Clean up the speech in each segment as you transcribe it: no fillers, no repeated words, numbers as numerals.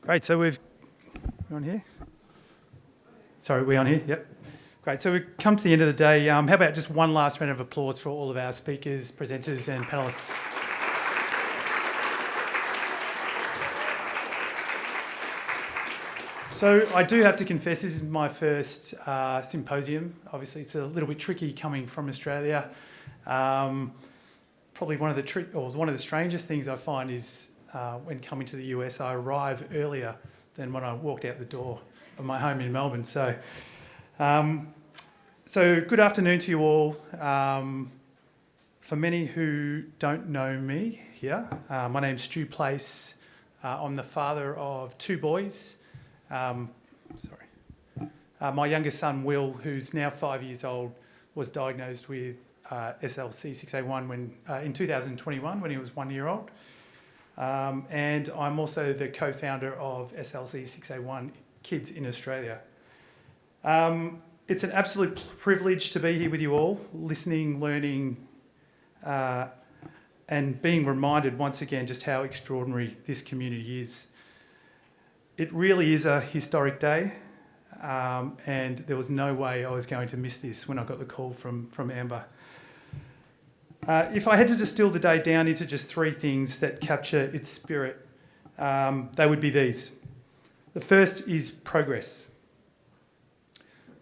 Great, so we're on here? Sorry, we're on here, yep. Great, so we've come to the end of the day. How about just one last round of applause for all of our speakers, presenters and panellists. So I do have to confess, this is my first symposium. Obviously, it's a little bit tricky coming from Australia. Probably one of the strangest things I find is when coming to the US, I arrive earlier than when I walked out the door of my home in Melbourne. So good afternoon to you all. For many who don't know me here, my name's Stu Place. I'm the father of two boys. My youngest son, Will, who's now 5 years old, was diagnosed with SLC6A1 in 2021 when he was 1 year old. And I'm also the co-founder of SLC6A1 Kids in Australia. It's an absolute privilege to be here with you all, listening, learning, and being reminded once again just how extraordinary this community is. It really is a historic day, and there was no way I was going to miss this when I got the call from Amber. If I had to distill the day down into just three things that capture its spirit, they would be these. The first is progress.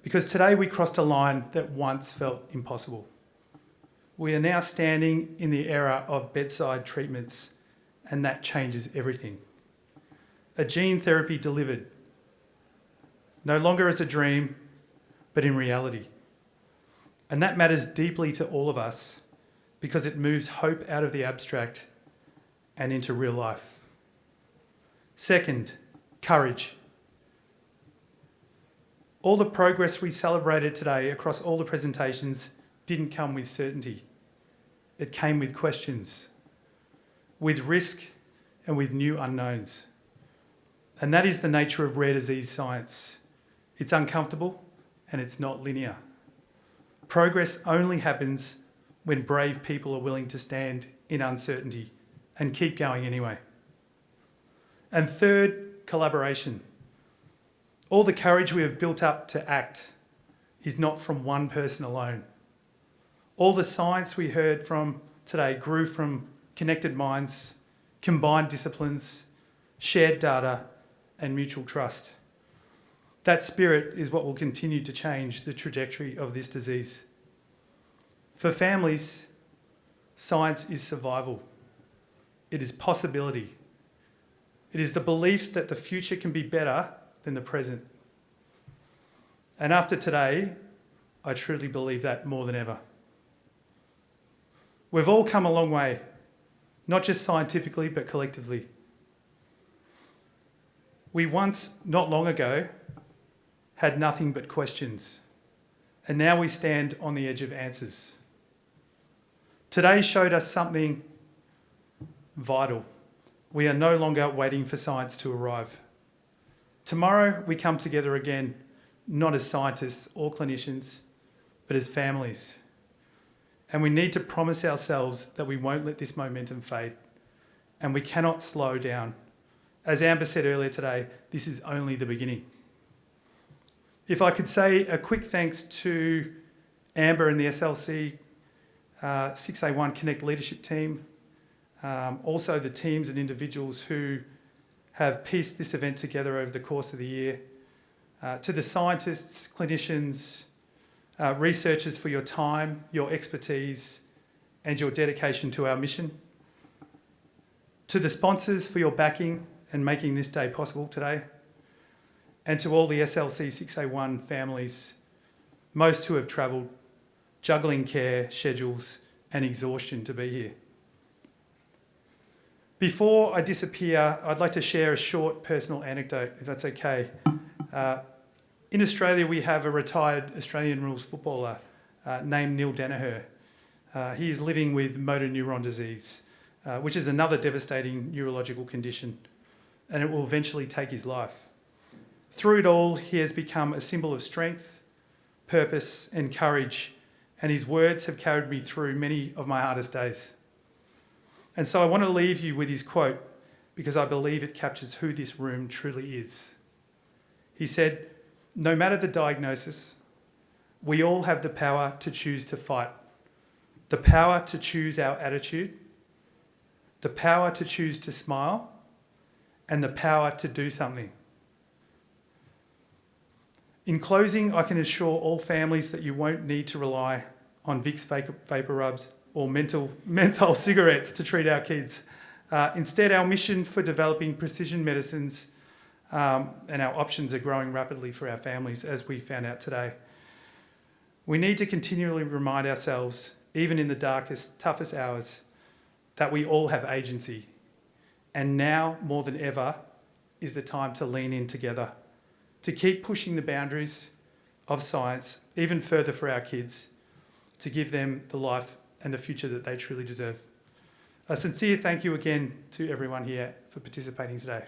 Because today we crossed a line that once felt impossible. We are now standing in the era of bedside treatments, and that changes everything. A gene therapy delivered, no longer as a dream, but in reality. And that matters deeply to all of us because it moves hope out of the abstract and into real life. Second, courage. All the progress we celebrated today across all the presentations didn't come with certainty. It came with questions, with risk and with new unknowns. And that is the nature of rare disease science. It's uncomfortable and it's not linear. Progress only happens when brave people are willing to stand in uncertainty and keep going anyway. And third, collaboration. All the courage we have built up to act is not from one person alone. All the science we heard from today grew from connected minds, combined disciplines, shared data, and mutual trust. That spirit is what will continue to change the trajectory of this disease. For families, science is survival. It is possibility. It is the belief that the future can be better than the present. And after today, I truly believe that more than ever. We've all come a long way, not just scientifically, but collectively. We once, not long ago, had nothing but questions, and now we stand on the edge of answers. Today showed us something vital. We are no longer waiting for science to arrive. Tomorrow we come together again, not as scientists or clinicians, but as families. And we need to promise ourselves that we won't let this momentum fade, and we cannot slow down. As Amber said earlier today, this is only the beginning. If I could say a quick thanks to Amber and the SLC6A1 Connect leadership team, also the teams and individuals who have pieced this event together over the course of the year, to the scientists, clinicians, researchers for your time, your expertise, and your dedication to our mission, to the sponsors for your backing and making this day possible today, and to all the SLC6A1 families, most who have travelled, juggling care, schedules, and exhaustion to be here. Before I disappear, I'd like to share a short personal anecdote, if that's okay. In Australia, we have a retired Australian rules footballer named Neil Danaher. He is living with motor neuron disease, which is another devastating neurological condition, and it will eventually take his life. Through it all, he has become a symbol of strength, purpose, and courage, and his words have carried me through many of my hardest days. And so I want to leave you with his quote because I believe it captures who this room truly is. He said, no matter the diagnosis, we all have the power to choose to fight, the power to choose our attitude, the power to choose to smile, and the power to do something. In closing, I can assure all families that you won't need to rely on Vicks vapor rubs or menthol cigarettes to treat our kids. Instead, our mission for developing precision medicines and our options are growing rapidly for our families, as we found out today. We need to continually remind ourselves, even in the darkest, toughest hours, that we all have agency. And now, more than ever, is the time to lean in together, to keep pushing the boundaries of science even further for our kids, to give them the life and the future that they truly deserve. A sincere thank you again to everyone here for participating today.